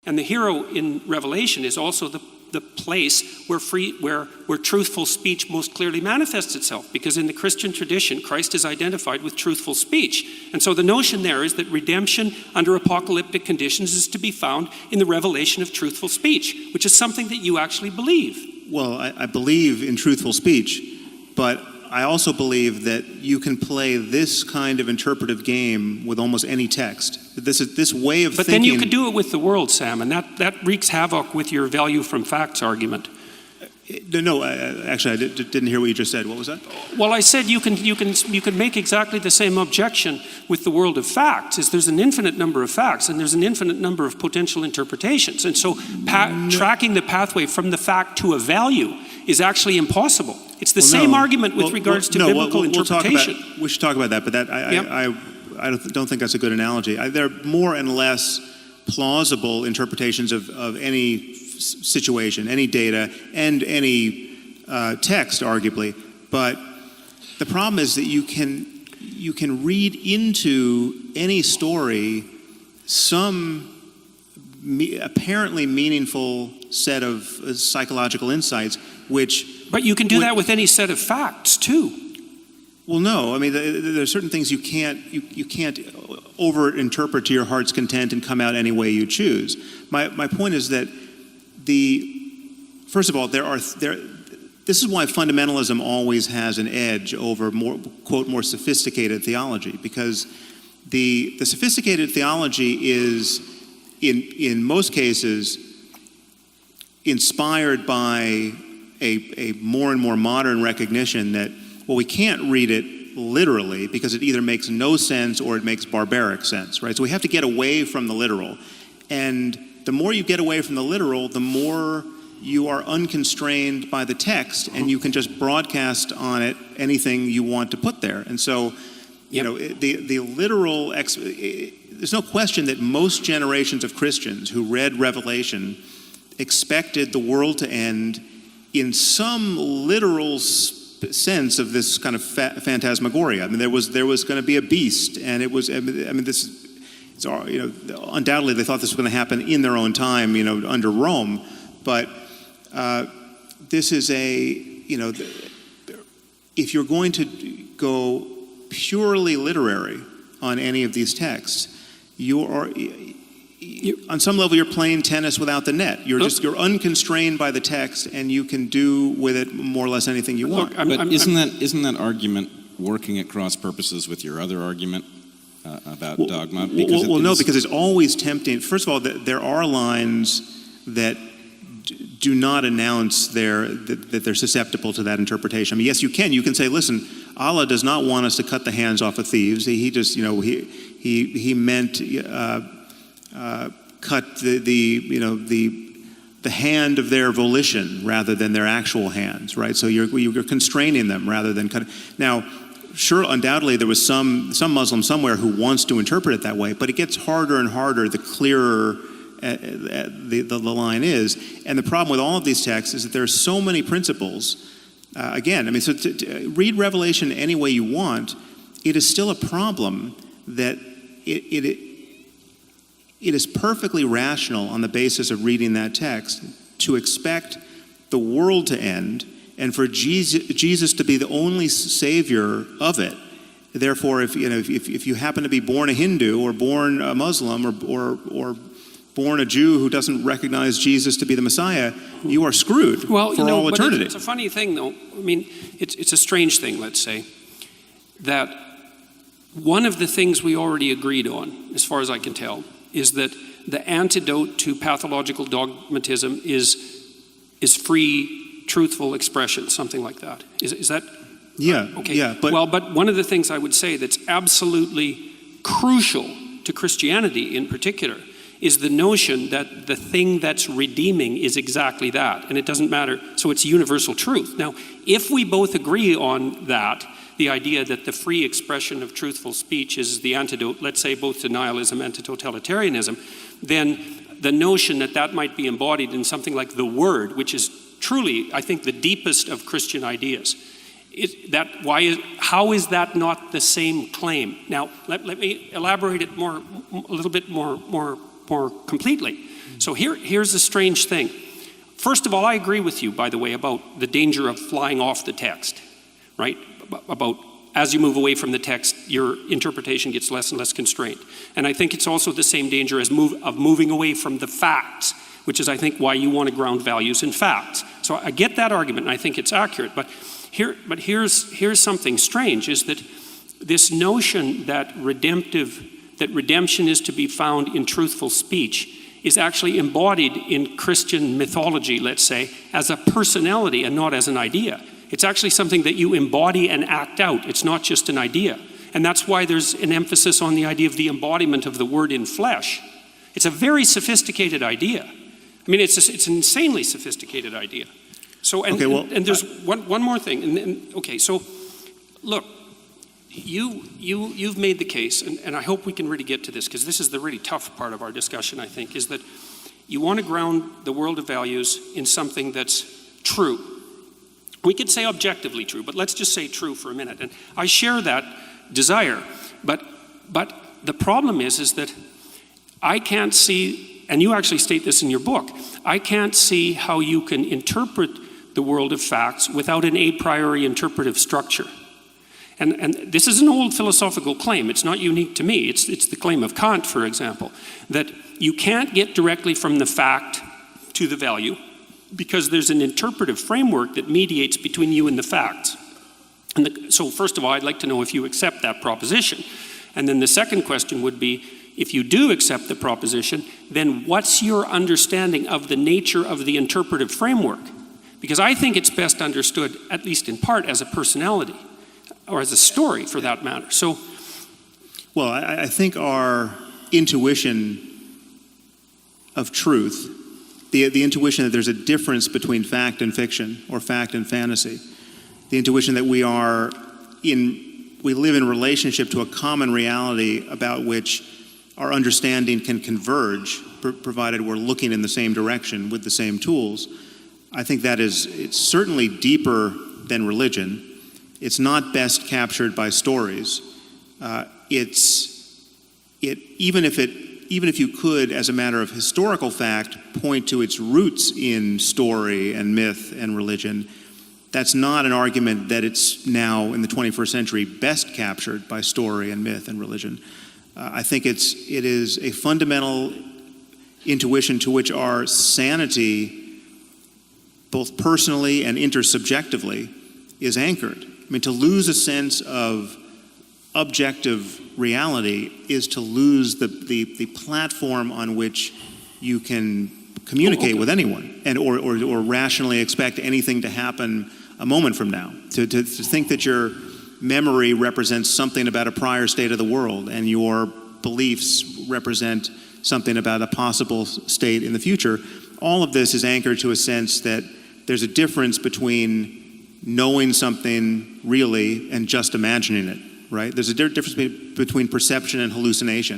And the hero in Revelation is also the place where truthful speech most clearly manifests itself, because in the Christian tradition, Christ is identified with truthful speech. And so the notion there is that redemption under apocalyptic conditions is to be found in the revelation of truthful speech, which is something that you actually believe. Well, I believe in truthful speech, but I also believe that you can play this kind of interpretive game with almost any text. This way of thinking... But then you could do it with the world, Sam, and that wreaks havoc with your value from facts argument. No, actually, I didn't hear what you just said. What was that? Well, I said you can make exactly the same objection with the world of facts. Is there's an infinite number of facts, and there's an infinite number of potential interpretations, and so tracking the pathway from the fact to a value is actually impossible. It's the same argument with regards to biblical interpretation. We should talk about that, but I don't think that's a good analogy. There are more and less plausible interpretations of any situation, any data, and any text, arguably. But the problem is that you can read into any story some apparently meaningful set of psychological insights, But you can do that with any set of facts, too. Well, no. I mean, there are certain things you can't over-interpret to your heart's content and come out any way you choose. My point is that first of all, this is why fundamentalism always has an edge over more sophisticated theology, because the sophisticated theology is in most cases inspired by a more and more modern recognition that, well, we can't read it literally because it either makes no sense or it makes barbaric sense, right? So we have to get away from the literal. And the more you get away from the literal, the more you are unconstrained by the text, and you can just broadcast on it anything you want to put there. And so, the literal, there's no question that most generations of Christians who read Revelation expected the world to end in some literal sense of this kind of phantasmagoria. I mean, there was going to be a beast, and it was. I mean, undoubtedly they thought this was going to happen in their own time, under Rome. But this is if you're going to go purely literary on any of these texts, on some level, you're playing tennis without the net. You're unconstrained by the text, and you can do with it more or less anything you want. But isn't that argument working at cross purposes with your other argument about dogma? Because it's always tempting. First of all, there are lines that do not announce that they're susceptible to that interpretation. I mean, yes, you can. You can say, listen, Allah does not want us to cut the hands off of thieves. He just, he meant cut the hand of their volition rather than their actual hands, right? So you're constraining them rather than cutting. Now, sure, undoubtedly there was some Muslim somewhere who wants to interpret it that way, but it gets harder and harder the clearer the line is. And the problem with all of these texts is that there are so many principles. Again, I mean, so to read Revelation any way you want, it is still a problem that it is perfectly rational on the basis of reading that text to expect the world to end and for Jesus to be the only savior of it. Therefore, if you happen to be born a Hindu or born a Muslim or born a Jew who doesn't recognize Jesus to be the Messiah, you are screwed for all eternity. It's a funny thing, though. I mean, it's a strange thing, let's say, that one of the things we already agreed on, as far as I can tell, is that the antidote to pathological dogmatism is free, truthful expression, something like that. Is that? Yeah. Okay. Yeah. But one of the things I would say that's absolutely crucial to Christianity in particular is the notion that the thing that's redeeming is exactly that, and it doesn't matter. So it's universal truth. Now, if we both agree on that, the idea that the free expression of truthful speech is the antidote, let's say, both to nihilism and to totalitarianism, then the notion that might be embodied in something like the Word, which is truly, I think, the deepest of Christian ideas. How is that not the same claim? Now, let me elaborate it a little bit more completely. So here's the strange thing. First of all, I agree with you, by the way, about the danger of flying off the text, right? About as you move away from the text, your interpretation gets less and less constrained. And I think it's also the same danger as moving away from the facts, which is, I think, why you want to ground values in facts. So I get that argument, and I think it's accurate. But here's something strange, is that this notion that redemption is to be found in truthful speech is actually embodied in Christian mythology, let's say, as a personality and not as an idea. It's actually something that you embody and act out. It's not just an idea. And that's why there's an emphasis on the idea of the embodiment of the word in flesh. It's a very sophisticated idea. I mean, it's an insanely sophisticated idea. So, and there's one more thing. Okay, so look, you've made the case, and I hope we can really get to this, because this is the really tough part of our discussion, I think, is that you want to ground the world of values in something that's true. We could say objectively true, but let's just say true for a minute. And I share that desire, but the problem is that I can't see, and you actually state this in your book, I can't see how you can interpret the world of facts without an a priori interpretive structure. And this is an old philosophical claim. It's not unique to me. It's the claim of Kant, for example, that you can't get directly from the fact to the value because there's an interpretive framework that mediates between you and the facts. So first of all, I'd like to know if you accept that proposition. And then the second question would be, if you do accept the proposition, then what's your understanding of the nature of the interpretive framework? Because I think it's best understood, at least in part, as a personality, or as a story for that matter. So, well, I think our intuition of truth, the intuition that there's a difference between fact and fiction, or fact and fantasy, the intuition that we live in relationship to a common reality about which our understanding can converge, provided we're looking in the same direction with the same tools. I think it's certainly deeper than religion. It's not best captured by stories. Even if you could, as a matter of historical fact, point to its roots in story and myth and religion, that's not an argument that it's now in the 21st century best captured by story and myth and religion. I think it is a fundamental intuition to which our sanity, both personally and intersubjectively, is anchored. I mean, to lose a sense of objective reality is to lose the platform on which you can communicate with anyone and or rationally expect anything to happen a moment from now. To think that your memory represents something about a prior state of the world and your beliefs represent something about a possible state in the future, all of this is anchored to a sense that there's a difference between knowing something really and just imagining it, right? There's a difference between perception and hallucination.